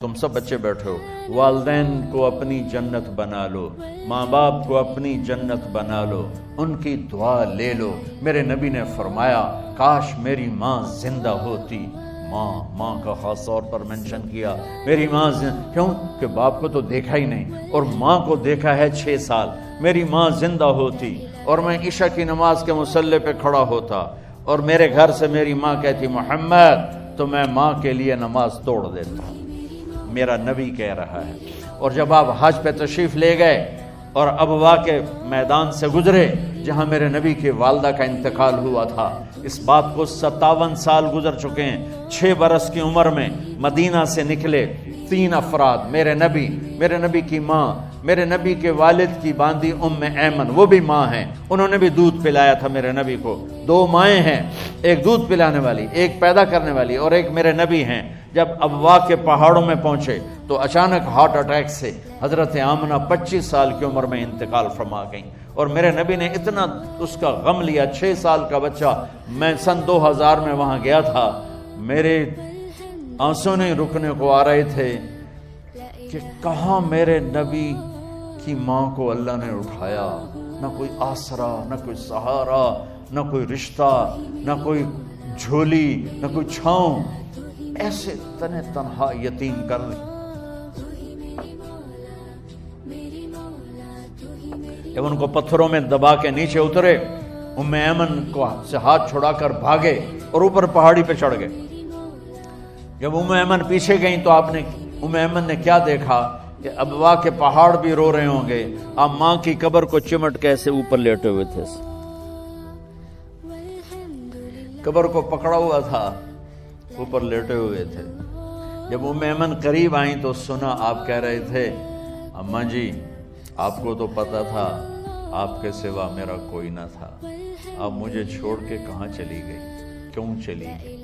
تم سب بچے بیٹھے ہو، والدین کو اپنی جنت بنا لو، ماں باپ کو اپنی جنت بنا لو، ان کی دعا لے لو۔ میرے نبی نے فرمایا کاش میری ماں زندہ ہوتی۔ ماں کا خاص طور پر منشن کیا، میری ماں کیوں کہ باپ کو تو دیکھا ہی نہیں اور ماں کو دیکھا ہے 6 سال۔ میری ماں زندہ ہوتی اور میں عشاء کی نماز کے مصلی پہ کھڑا ہوتا اور میرے گھر سے میری ماں کہتی محمد، تو میں ماں کے لیے نماز توڑ دیتا ہوں۔ میرا نبی کہہ رہا ہے۔ اور جب آپ حج پہ تشریف لے گئے اور ابوا کے میدان سے گزرے جہاں میرے نبی کی والدہ کا انتقال ہوا تھا، اس بات کو 57 سال گزر چکے ہیں۔ 6 برس کی عمر میں مدینہ سے نکلے 3 افراد، میرے نبی کی ماں، میرے نبی کے والد کی باندی ام ایمن، وہ بھی ماں ہیں، انہوں نے بھی دودھ پلایا تھا میرے نبی کو۔ 2 مائیں ہیں، ایک دودھ پلانے والی، ایک پیدا کرنے والی، اور ایک میرے نبی ہیں۔ جب ابوا کے پہاڑوں میں پہنچے تو اچانک ہارٹ اٹیک سے حضرت آمنہ 25 سال کی عمر میں انتقال فرما گئیں، اور میرے نبی نے اتنا اس کا غم لیا۔ 6 سال کا بچہ، میں سن 2000 میں وہاں گیا تھا، میرے آنسوں نہیں رکنے کو آ رہے تھے کہ کہاں میرے نبی کی ماں کو اللہ نے اٹھایا، نہ کوئی آسرا، نہ کوئی سہارا، نہ کوئی رشتہ، نہ کوئی جھولی، نہ کوئی چھاؤں، ایسے تنہا یتیم کر لی۔ جب ان کو پتھروں میں دبا کے نیچے اترے، ام ایمن کو سے ہاتھ چھڑا کر بھاگے اور اوپر پہاڑی پہ چڑھ گئے۔ جب ام ایمن پیچھے گئیں تو ام ایمن نے کیا دیکھا کہ ابوا کے پہاڑ بھی رو رہے ہوں گے، آپ ماں کی قبر کو چمٹ کے ایسے اوپر لیٹے ہوئے تھے، قبر کو پکڑا ہوا تھا، اوپر لیٹے ہوئے تھے۔ جب ام ایمن قریب آئیں تو سنا آپ کہہ رہے تھے اماں جی، آپ کو تو پتا تھا آپ کے سوا میرا کوئی نہ تھا، آپ مجھے چھوڑ کے کہاں چلی گئی، کیوں چلی گئی؟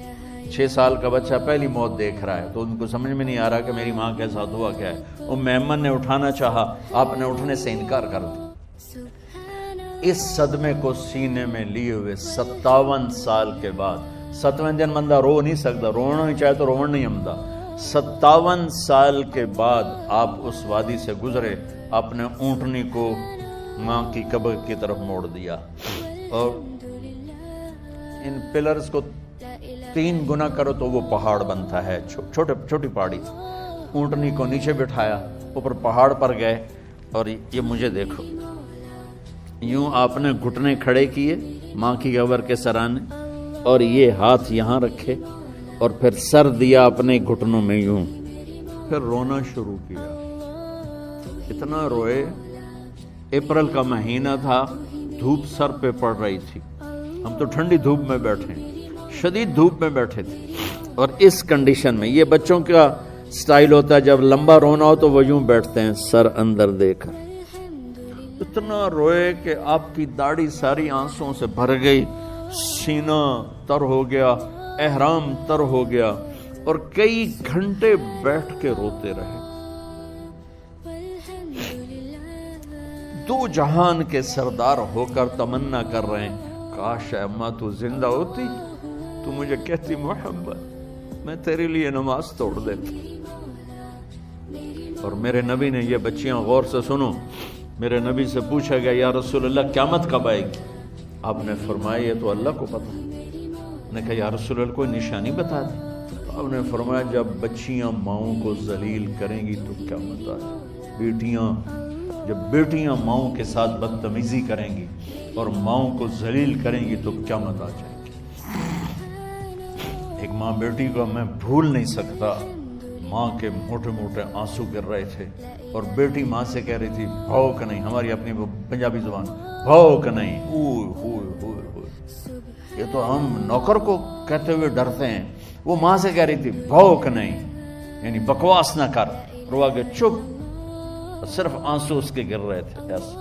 6 سال کا بچہ پہلی موت دیکھ رہا ہے تو ان کو سمجھ میں نہیں آ رہا کہ میری ماں کے ساتھ ہوا کیا ہے۔ ام ایمن نے اٹھانا چاہا، آپ نے اٹھنے سے انکار کر دیا۔ اس صدمے کو سینے میں لیے ہوئے 57 سال کے بعد، 7ویں دن بندہ رو نہیں سکتا، رونا ہی چاہے تو رونا نہیں آمدا۔ 57 سال کے بعد آپ اس وادی سے گزرے، اپنے اونٹنی کو ماں کی قبر کی طرف موڑ دیا، اور ان پلرز کو 3 گنا کرو تو وہ پہاڑ بنتا ہے، چھوٹی پہاڑی۔ اونٹنی کو نیچے بٹھایا، اوپر پہاڑ پر گئے، اور یہ مجھے دیکھو، یوں آپ نے گھٹنے کھڑے کیے ماں کی قبر کے سرانے، اور یہ ہاتھ یہاں رکھے اور پھر سر دیا اپنے گھٹنوں میں یوں، پھر رونا شروع کیا۔ اتنا روئے، اپریل کا مہینہ تھا، دھوپ سر پہ پڑ رہی تھی، ہم تو ٹھنڈی دھوپ میں بیٹھے، شدید دھوپ میں بیٹھے تھے، اور اس کنڈیشن میں یہ بچوں کا سٹائل ہوتا ہے، جب لمبا رونا ہو تو وہ یوں بیٹھتے ہیں سر اندر دے کر۔ اتنا روئے کہ آپ کی داڑھی ساری آنسوں سے بھر گئی، سینہ تر ہو گیا، احرام تر ہو گیا، اور کئی گھنٹے بیٹھ کے روتے رہے۔ 2 جہان کے سردار ہو کر تمنا کر رہے ہیں کاش اماں تو زندہ ہوتی، تو مجھے کہتی محمد میں تیرے لیے نماز توڑ دیتا۔ اور میرے نبی نے، یہ بچیاں غور سے سنو، میرے نبی سے پوچھا گیا یا رسول اللہ قیامت کب آئے گی؟ آپ نے فرمایا یہ تو اللہ کو پتہ ہے۔ نے کہا یا رسول اللہ کوئی نشانی بتا دیں؟ تو آپ نے فرمایا جب بچیاں ماؤں کو ذلیل کریں گی تو قیامت آ جائے۔ جب بیٹیاں ماؤں کے ساتھ بدتمیزی کریں گی اور ماؤں کو ذلیل کریں گی تو قیامت آ جائے گی۔ ایک ماں بیٹی کو میں بھول نہیں سکتا، ماں کے موٹے موٹے آنسو گر رہے تھے، اور بیٹی ماں سے کہہ رہی تھی بھوک نہیں، ہماری اپنی پنجابی زبان، بھوک نہیں، یہ تو ہم نوکر کو کہتے ہوئے ڈرتے ہیں، وہ ماں سے کہہ رہی تھی بھوک نہیں، یعنی بکواس نہ کر، رو آگے چپ، صرف آنسو اس کے گر رہے تھے ایسے۔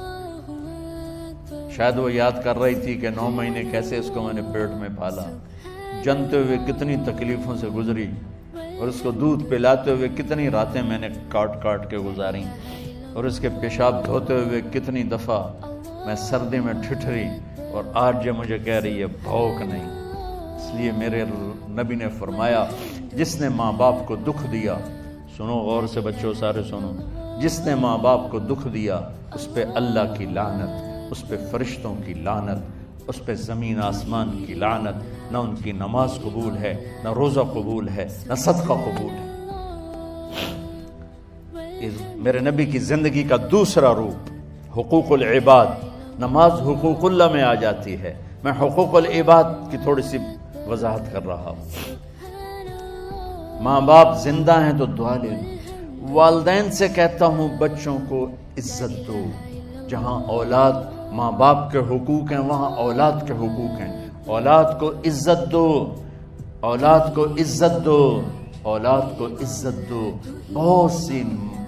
شاید وہ یاد کر رہی تھی کہ 9 مہینے کیسے اس کو میں نے پیٹ میں پالا، جنتے ہوئے کتنی تکلیفوں سے گزری، اور اس کو دودھ پلاتے ہوئے کتنی راتیں میں نے کاٹ کے گزاری، اور اس کے پیشاب دھوتے ہوئے کتنی دفعہ میں سردی میں ٹھٹھری، اور آج یہ مجھے کہہ رہی ہے بھوک نہیں۔ اس لیے میرے نبی نے فرمایا جس نے ماں باپ کو دکھ دیا سنو غور سے بچوں، سارے سنو، جس نے ماں باپ کو دکھ دیا اس پہ اللہ کی لعنت، اس پہ فرشتوں کی لعنت، اس پہ زمین آسمان کی لعنت، نہ ان کی نماز قبول ہے، نہ روزہ قبول ہے، نہ صدقہ قبول ہے۔ میرے نبی کی زندگی کا دوسرا روپ حقوق العباد، نماز حقوق اللہ میں آ جاتی ہے، میں حقوق العباد کی تھوڑی سی وضاحت کر رہا ہوں۔ ماں باپ زندہ ہیں تو دعا لے لو۔ والدین سے کہتا ہوں بچوں کو عزت دو، جہاں اولاد ماں باپ کے حقوق ہیں وہاں اولاد کے حقوق ہیں، اولاد کو عزت دو، اولاد کو عزت دو، اولاد کو عزت دو۔ بہت سی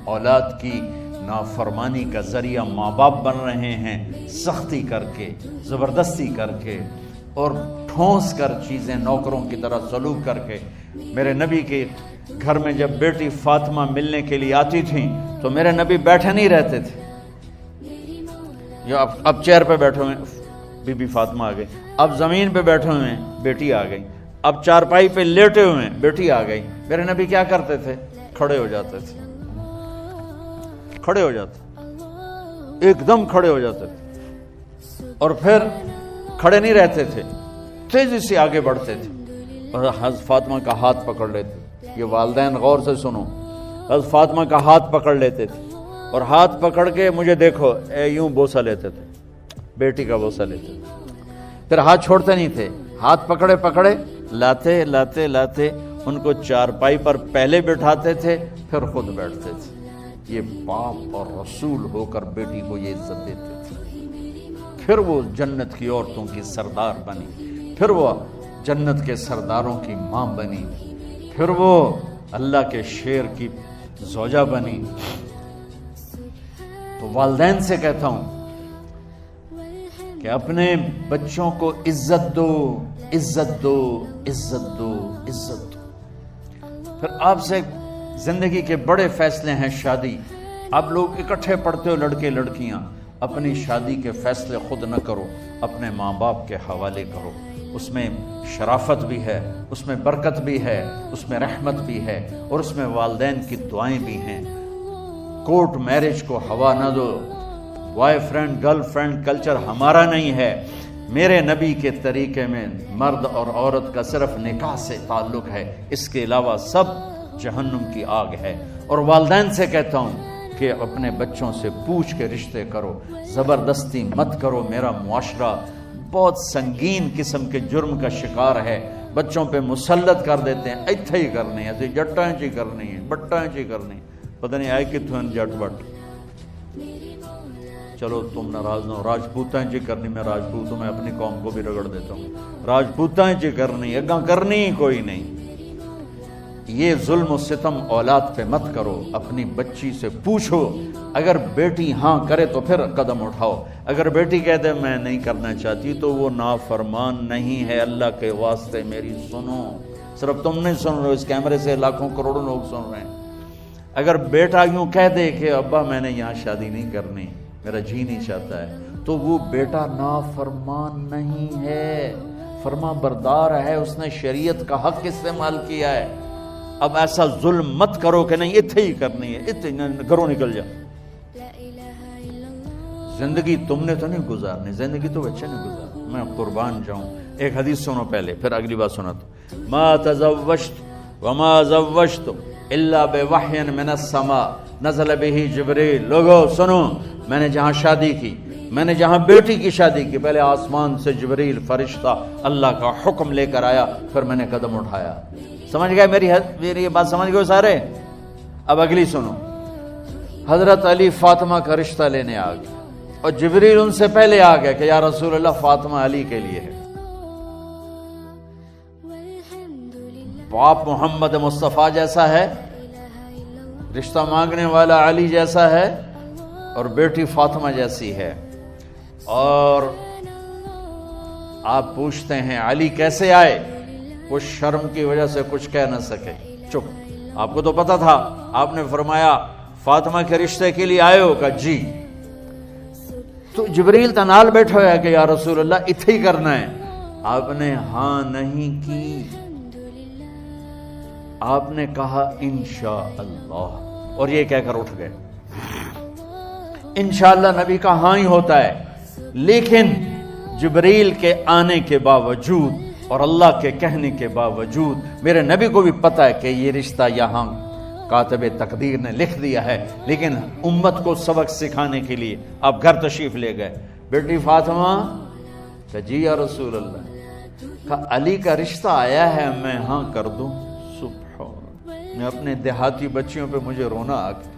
اولاد کی نافرمانی کا ذریعہ ماں باپ بن رہے ہیں، سختی کر کے، زبردستی کر کے اور ٹھونس کر چیزیں نوکروں کی طرح سلوک کر کے۔ میرے نبی کے گھر میں جب بیٹی فاطمہ ملنے کے لیے آتی تھیں تو میرے نبی بیٹھے نہیں رہتے تھے، اب چیئر پہ بیٹھے ہوئے بی بی فاطمہ آ گئی، اب زمین پہ بیٹھے ہوئے ہیں بیٹی آ گئی، اب چارپائی پہ لیٹے ہوئے ہیں بیٹی آ گئی۔ میرے نبی کیا کرتے تھے؟ کھڑے ہو جاتے تھے، کھڑے ہو جاتے، ایک دم کھڑے ہو جاتے تھے، اور پھر کھڑے نہیں رہتے تھے، تیزی سے آگے بڑھتے تھے اور حضرت فاطمہ کا ہاتھ پکڑ لیتے۔ یہ والدین غور سے سنو، حضرت فاطمہ کا ہاتھ پکڑ لیتے تھے اور ہاتھ پکڑ کے مجھے دیکھو یوں بوسہ لیتے تھے، بیٹی کا بوسہ لیتے تھے، پھر ہاتھ چھوڑتے نہیں تھے، ہاتھ پکڑے پکڑے لاتے لاتے لاتے ان کو چارپائی پر پہلے بٹھاتے تھے پھر خود بیٹھتے تھے۔ یہ باپ اور رسول ہو کر بیٹی کو یہ عزت دیتے تھے۔ پھر وہ جنت کی عورتوں کی سردار بنی، پھر وہ جنت کے سرداروں کی ماں بنی، پھر وہ اللہ کے شیر کی زوجہ بنی۔ تو والدین سے کہتا ہوں کہ اپنے بچوں کو عزت دو، عزت دو، عزت دو، عزت دو۔ پھر آپ سے زندگی کے بڑے فیصلے ہیں شادی، آپ لوگ اکٹھے پڑھتے ہو لڑکے لڑکیاں، اپنی شادی کے فیصلے خود نہ کرو، اپنے ماں باپ کے حوالے کرو۔ اس میں شرافت بھی ہے، اس میں برکت بھی ہے، اس میں رحمت بھی ہے، اور اس میں والدین کی دعائیں بھی ہیں۔ کورٹ میرج کو ہوا نہ دو، boyfriend girlfriend culture ہمارا نہیں ہے۔ میرے نبی کے طریقے میں مرد اور عورت کا صرف نکاح سے تعلق ہے، اس کے علاوہ سب جہنم کی آگ ہے۔ اور والدین سے کہتا ہوں کہ اپنے بچوں سے پوچھ کے رشتے کرو، زبردستی مت کرو۔ میرا معاشرہ بہت سنگین قسم کے جرم کا شکار ہے، بچوں پہ مسلط کر دیتے ہیں، ایتھے ہی کرنی ہے، ایسے جٹاں چی کرنی ہے، بٹاں چی کرنی، پتہ نہیں آئے کتوں جٹ بٹ۔ چلو تم ناراض نہ ہو، راجپوتاں چی کرنی، میں راجپوت ہوں، میں اپنی قوم کو بھی رگڑ دیتا ہوں، راجپوتاں چی کرنی، اگاں کرنی ہی کوئی نہیں۔ یہ ظلم و ستم اولاد پہ مت کرو، اپنی بچی سے پوچھو، اگر بیٹی ہاں کرے تو پھر قدم اٹھاؤ، اگر بیٹی کہہ دے میں نہیں کرنا چاہتی تو وہ نافرمان نہیں ہے۔ اللہ کے واسطے میری سنو، صرف تم نہیں سن رہے، اس کیمرے سے لاکھوں کروڑوں لوگ سن رہے ہیں۔ اگر بیٹا یوں کہہ دے کہ ابا میں نے یہاں شادی نہیں کرنی، میرا جی نہیں چاہتا ہے، تو وہ بیٹا نافرمان نہیں ہے، فرما بردار ہے، اس نے شریعت کا حق استعمال کیا ہے۔ اب ایسا ظلم مت کرو کہ نہیں اتھے ہی کرنی ہے، اتھے گھروں نکل جا۔ زندگی تم نے تو نہیں گزارنی، زندگی تو بچے نے گزارنی، میں قربان جاؤں۔ ایک حدیث سنو پہلے، پھر اگلی بات سناتا۔ ما تزوجت وما زوجت الا بوحی من السماء نزل به جبریل۔ لوگو سنو، میں نے جہاں شادی کی، میں نے جہاں بیٹی کی شادی کی، پہلے آسمان سے جبریل فرشتہ اللہ کا حکم لے کر آیا، پھر میں نے قدم اٹھایا۔ سمجھ گئے میری یہ بات؟ سمجھ گئے سارے؟ اب اگلی سنو۔ حضرت علی فاطمہ کا رشتہ لینے آ گئے اور جبریل ان سے پہلے آ گئے کہ یا رسول اللہ فاطمہ علی کے لیے ہے۔ باپ محمد مصطفیٰ جیسا ہے، رشتہ مانگنے والا علی جیسا ہے، اور بیٹی فاطمہ جیسی ہے۔ اور آپ پوچھتے ہیں علی کیسے آئے؟ وہ شرم کی وجہ سے کچھ کہہ نہ سکے، چپ۔ آپ کو تو پتا تھا، آپ نے فرمایا فاطمہ کے رشتے کے لیے آئے ہو؟ کہا جی۔ تو جبریل تنال بیٹھا ہوا ہے کہ یا رسول اللہ اتھے ہی کرنا ہے، آپ نے ہاں نہیں کی۔ آپ نے کہا انشاءاللہ، اور یہ کہہ کر اٹھ گئے۔ انشاءاللہ نبی کا ہاں ہی ہوتا ہے، لیکن جبریل کے آنے کے باوجود اور اللہ کے کہنے کے باوجود میرے نبی کو بھی پتا ہے کہ یہ رشتہ یہاں کاتب تقدیر نے لکھ دیا ہے، لیکن امت کو سبق سکھانے کے لیے آپ گھر تشریف لے گئے۔ بیٹی فاطمہ کہ جی یا رسول اللہ، کہ علی کا رشتہ آیا ہے، میں ہاں کر دوں؟ سبحان، میں اپنے دیہاتی بچیوں پہ مجھے رونا آ گیا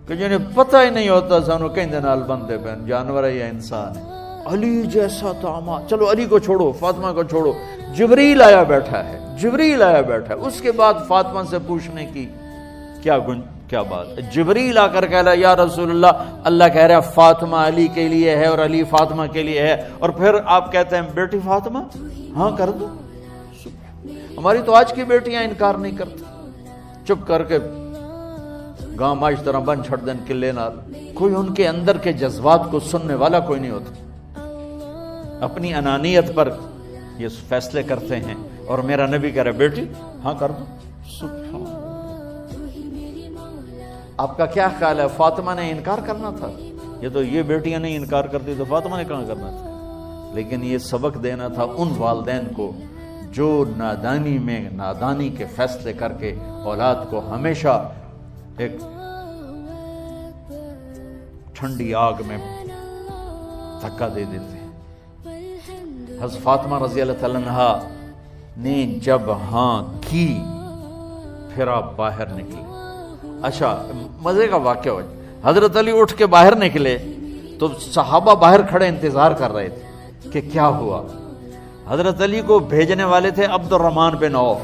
کہ جنہیں پتہ ہی نہیں ہوتا سانو کہیں دنال بندے پہ جانور ہے یا انسان ہے۔ علی جیسا داماد، چلو علی کو چھوڑو، فاطمہ کو چھوڑو، جبریل آیا بیٹھا ہے، جبریل آیا بیٹھا ہے۔ اس کے بعد فاطمہ سے پوچھنے کی کیا بات؟ جبریل آ کر کہہ رہا یا رسول اللہ، اللہ کہہ رہا فاطمہ علی کے لیے ہے اور علی فاطمہ کے لیے ہے، اور پھر آپ کہتے ہیں بیٹی فاطمہ ہاں کر دو۔ ہماری تو آج کی بیٹیاں انکار نہیں کرتی، چپ کر کے گاں ماش طرح بن چھڑ دن کلے نال، کوئی ان کے اندر کے جذبات کو سننے والا کوئی نہیں ہوتا، اپنی انانیت پر یہ فیصلے کرتے ہیں۔ اور میرا نبی کہہ رہا بیٹی ہاں کر دو۔ سبحان، آپ کا کیا خیال ہے؟ فاطمہ نے انکار کرنا تھا؟ یہ بیٹیاں نہیں انکار کرتی تو فاطمہ نے کہاں کرنا تھا؟ لیکن یہ سبق دینا تھا ان والدین کو جو نادانی میں نادانی کے فیصلے کر کے اولاد کو ہمیشہ ایک ٹھنڈی آگ میں دھکا دے دیتے ہیں۔ حضرت فاطمہ رضی اللہ تعالیٰ عنہا نے جب ہاں کی پھر آپ باہر نکلے۔ اچھا مزے کا واقعہ ہو، حضرت علی اٹھ کے باہر نکلے تو صحابہ باہر کھڑے انتظار کر رہے تھے کہ کیا ہوا۔ حضرت علی کو بھیجنے والے تھے عبد الرحمن بن عوف،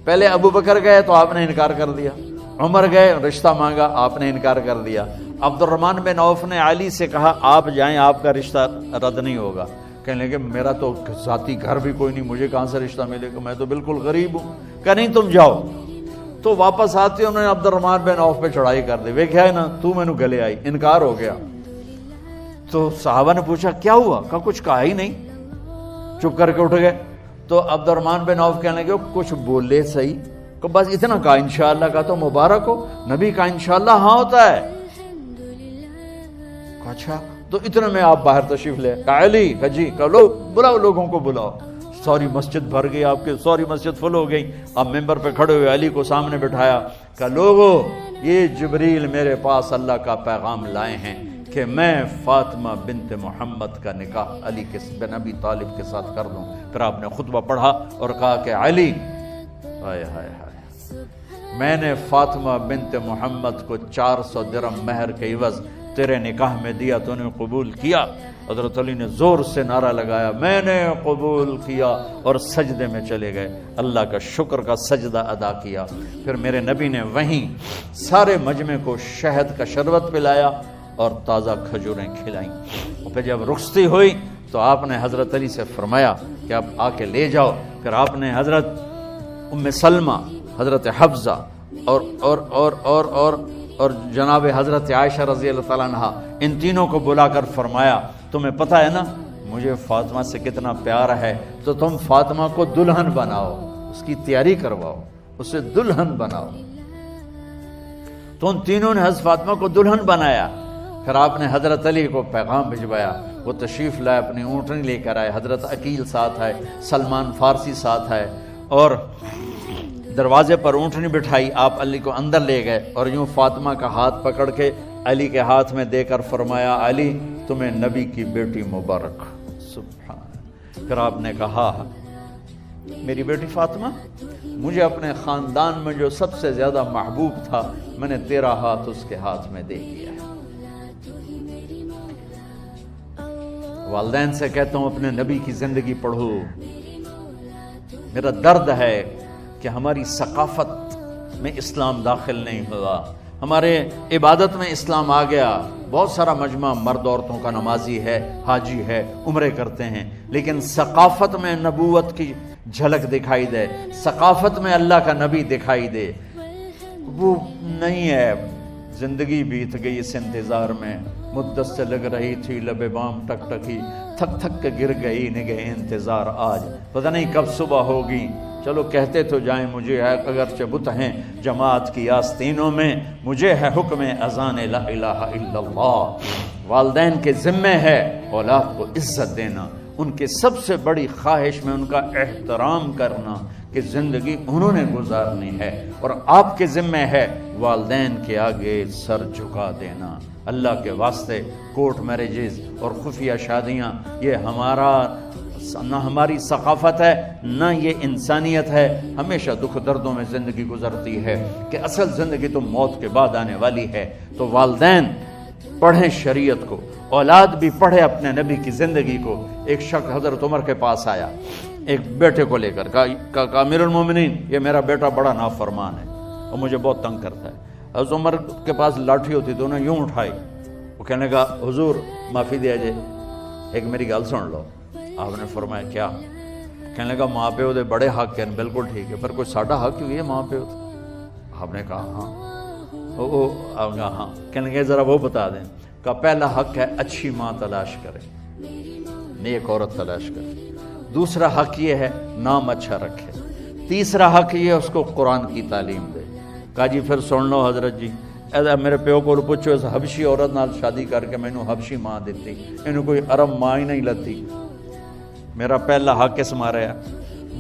پہلے ابو بکر گئے تو آپ نے انکار کر دیا، عمر گئے رشتہ مانگا، آپ نے انکار کر دیا، عبد الرحمن بن عوف نے علی سے کہا آپ جائیں، آپ کا رشتہ رد نہیں ہوگا۔ کہنے لگے میرا تو ذاتی گھر بھی کوئی نہیں، مجھے کہاں سے رشتہ ملے گا، میں تو بالکل غریب ہوں۔ کہ نہیں تم جاؤ۔ تو واپس آتے انہوں نے عبد الرحمن بن عوف پہ چڑھائی کر دی، ویکھیا ہے نا تو مینوں گلے آئی، انکار ہو گیا۔ تو صحابہ نے پوچھا کیا ہوا؟ کہا کچھ کہا ہی نہیں، چپ کر کے اٹھ گئے۔ تو عبد الرحمن بن عوف کہنے لگے کچھ بولے صحیح، کہ بس اتنا کہا انشاءاللہ کا تو مبارک ہو، نبی کا انشاءاللہ ہاں ہوتا ہے۔ اچھا تو اتنے میں آپ باہر تشریف لے، کہا علی جی لو بلاؤ، لوگوں کو بلاؤ۔ ساری مسجد بھر گئی، آپ کے ساری مسجد فل ہو گئی۔ آپ ممبر پہ کھڑے ہوئے علی کو سامنے بٹھایا، کہا لوگو یہ جبریل میرے پاس اللہ کا پیغام لائے ہیں کہ میں فاطمہ بنت محمد کا نکاح علی بن ابی طالب کے ساتھ کر دوں۔ پھر آپ نے خطبہ پڑھا اور کہا کہ علی ہائے ہائے ہائے، میں نے فاطمہ بنت محمد کو 400 درہم مہر کے عوض تیرے نکاح میں دیا، تو نے قبول کیا؟ حضرت علی نے زور سے نعرہ لگایا میں نے قبول کیا، اور سجدے میں چلے گئے، اللہ کا شکر کا سجدہ ادا کیا۔ پھر میرے نبی نے وہیں سارے مجمع کو شہد کا شربت پلایا اور تازہ کھجوریں کھلائیں۔ اور پھر جب رخصتی ہوئی تو آپ نے حضرت علی سے فرمایا کہ آپ آ کے لے جاؤ۔ پھر آپ نے حضرت ام سلمہ، حضرت حفصہ اور جناب حضرت عائشہ رضی اللہ تعالیٰ عنہ، ان تینوں کو بلا کر فرمایا تمہیں پتہ ہے نا مجھے فاطمہ سے کتنا پیار ہے، تو تم فاطمہ کو دلہن بناؤ، اس کی تیاری کرواؤ، اسے دلہن بناؤ۔ تو ان تینوں نے حضرت فاطمہ کو دلہن بنایا۔ پھر آپ نے حضرت علی کو پیغام بھجوایا، وہ تشریف لائے، اپنی اونٹنی لے کر آئے، حضرت عقیل ساتھ ہے، سلمان فارسی ساتھ ہے، اور دروازے پر اونٹنی بٹھائی، آپ علی کو اندر لے گئے اور یوں فاطمہ کا ہاتھ پکڑ کے علی کے ہاتھ میں دے کر فرمایا علی تمہیں نبی کی بیٹی مبارک۔ سبحان۔ پھر آپ نے کہا میری بیٹی فاطمہ، مجھے اپنے خاندان میں جو سب سے زیادہ محبوب تھا میں نے تیرا ہاتھ اس کے ہاتھ میں دے دیا ہے۔ والدین سے کہتا ہوں اپنے نبی کی زندگی پڑھو۔ میرا درد ہے کہ ہماری ثقافت میں اسلام داخل نہیں ہوا، ہمارے عبادت میں اسلام آ گیا۔ بہت سارا مجمع مرد عورتوں کا نمازی ہے، حاجی ہے، عمرے کرتے ہیں، لیکن ثقافت میں نبوت کی جھلک دکھائی دے، ثقافت میں اللہ کا نبی دکھائی دے، وہ نہیں ہے۔ زندگی بیت گئی اس انتظار میں، مدت سے لگ رہی تھی لب بام ٹک ٹکی، تھک تھک کے گر گئی نگہ انتظار آج، پتہ نہیں کب صبح ہوگی، چلو کہتے تو جائیں مجھے ہے اگرچہ بت ہیں جماعت کی آستینوں میں، مجھے ہے حکم اذان لا الہ الا اللہ۔ والدین کے ذمہ ہے اولاد کو عزت دینا، ان کے سب سے بڑی خواہش میں ان کا احترام کرنا کہ زندگی انہوں نے گزارنی ہے، اور آپ کے ذمہ ہے والدین کے آگے سر جھکا دینا۔ اللہ کے واسطے کورٹ میرجز اور خفیہ شادیاں یہ نہ ہماری ثقافت ہے نہ یہ انسانیت ہے۔ ہمیشہ دکھ دردوں میں زندگی گزرتی ہے کہ اصل زندگی تو موت کے بعد آنے والی ہے۔ تو والدین پڑھیں شریعت کو، اولاد بھی پڑھے اپنے نبی کی زندگی کو۔ ایک شخص حضرت عمر کے پاس آیا ایک بیٹے کو لے کر، کہا امیر المومنین یہ میرا بیٹا بڑا نافرمان ہے اور مجھے بہت تنگ کرتا ہے۔ حضرت عمر کے پاس لاٹھی ہوتی تو انہوں نے یوں اٹھائی، وہ کہنے لگا حضور معافی دیا جائے، ایک میری گل سن لو۔ آپ نے فرمایا کیا؟ کہنے لگا ماں پیو دے بڑے حق ہیں، بالکل ٹھیک ہے، پر کوئی ساڈا حق بھی ہے ماں پیو؟ آپ نے کہا ہاں۔ آپ نے کہا ہاں۔ کہنے لگے ذرا وہ بتا دیں۔ کہا پہلا حق ہے اچھی ماں تلاش کرے، نیک عورت تلاش کرے۔ دوسرا حق یہ ہے نام اچھا رکھے۔ تیسرا حق یہ ہے اس کو قرآن کی تعلیم دے۔ کہا جی پھر سن لو حضرت جی، میرے پیو کو پوچھو اس حبشی عورت نال شادی کر کے مینوں حبشی ماں دیتی، انہوں کوئی عرب ماں ہی نہیں لتی۔ میرا پہلا حق اس مارے ہے۔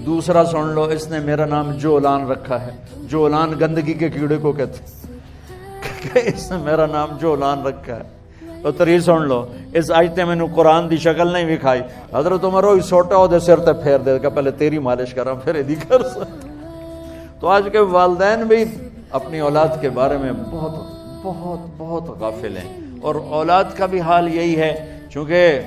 دوسرا سن لو، اس نے میرا نام جولان رکھا ہے۔ جولان گندگی کے کیڑے کو کہتے کہ اس نے میرا نام جولان رکھا ہے۔ اور تری سن لو، اس آج تے مینوں قرآن دی شکل نہیں وکھائی۔ حضرت عمر ہوئی سوٹا ہو دے سر تے پھیر دے کہ پہلے تیری مالش کراں پھر ایدی کر سکتا۔ تو آج کے والدین بھی اپنی اولاد کے بارے میں بہت بہت بہت غافل ہیں، اور اولاد کا بھی حال یہی ہے، چونکہ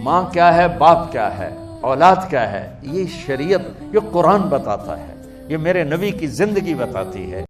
ماں کیا ہے، باپ کیا ہے، اولاد کیا ہے، یہ شریعت، یہ قرآن بتاتا ہے، یہ میرے نبی کی زندگی بتاتی ہے۔